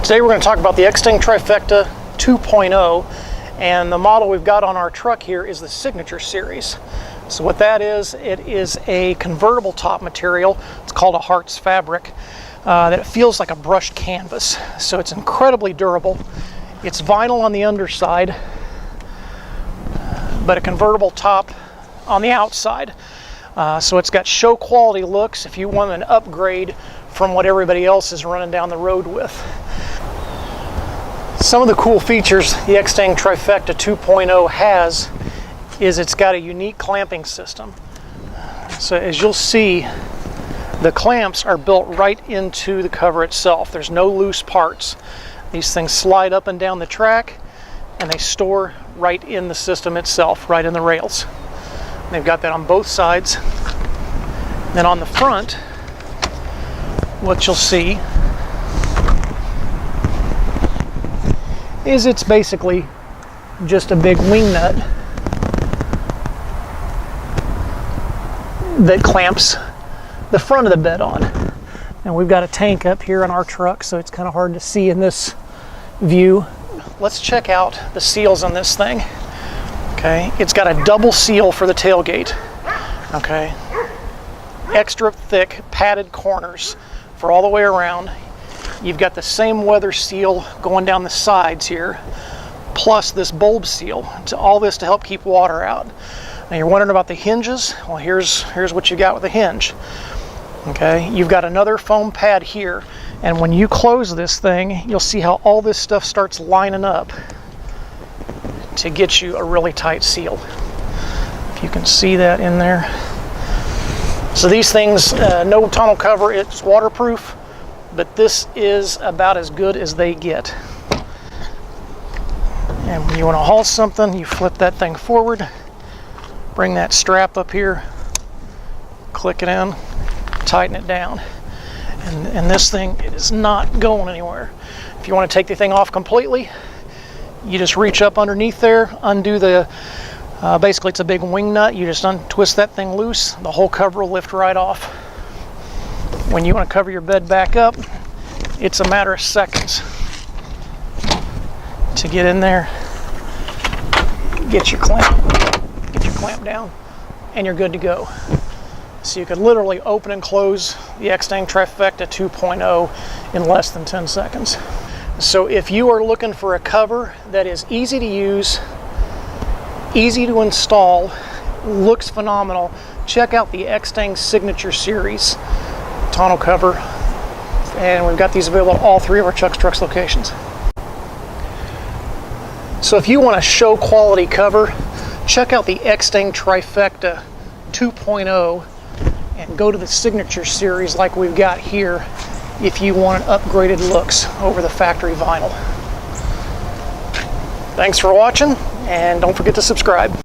Today we're going to talk about the Extang Trifecta 2.0, and the model we've got on our truck here is the Signature series. So what that is, it is a convertible top material. It's called a Hart's fabric that it feels like a brushed canvas. So it's incredibly durable. It's vinyl on the underside, but a convertible top on the outside. So it's got show quality looks if you want an upgrade from what everybody else is running down the road with. Some of the cool features the Extang Trifecta 2.0 has is it's got a unique clamping system. So as you'll see, the clamps are built right into the cover itself. There's no loose parts. These things slide up and down the track and they store right in the system itself, right in the rails. They've got that on both sides. Then on the front, what you'll see is it's basically just a big wing nut that clamps the front of the bed on. And we've got a tank up here on our truck, so it's kind of hard to see in this view. Let's check out the seals on this thing. Okay, it's got a double seal for the tailgate. Okay, extra thick padded corners for all the way around. You've got the same weather seal going down the sides here, plus this bulb seal. All this to help keep water out. Now you're wondering about the hinges. Well, here's what you got with the hinge. Okay, you've got another foam pad here, and when you close this thing, you'll see how all this stuff starts lining up to get you a really tight seal. If you can see that in there. So these things, no tonneau cover, it's waterproof, but this is about as good as they get. And when you want to haul something, you flip that thing forward, bring that strap up here, click it in, tighten it down. And this thing is not going anywhere. If you want to take the thing off completely, you just reach up underneath there, undo the, basically it's a big wing nut, you just untwist that thing loose, the whole cover will lift right off. When you want to cover your bed back up, it's a matter of seconds to get in there, get your clamp down, and you're good to go. So you could literally open and close the Extang Trifecta 2.0 in less than 10 seconds. So if you are looking for a cover that is easy to use, easy to install, looks phenomenal, check out the Extang Signature series tonneau cover, and we've got these available at all three of our Chux Trux locations. So if you want a show quality cover, check out the Extang Trifecta 2.0 and go to the Signature series like we've got here if you want upgraded looks over the factory vinyl. Thanks for watching, and don't forget to subscribe.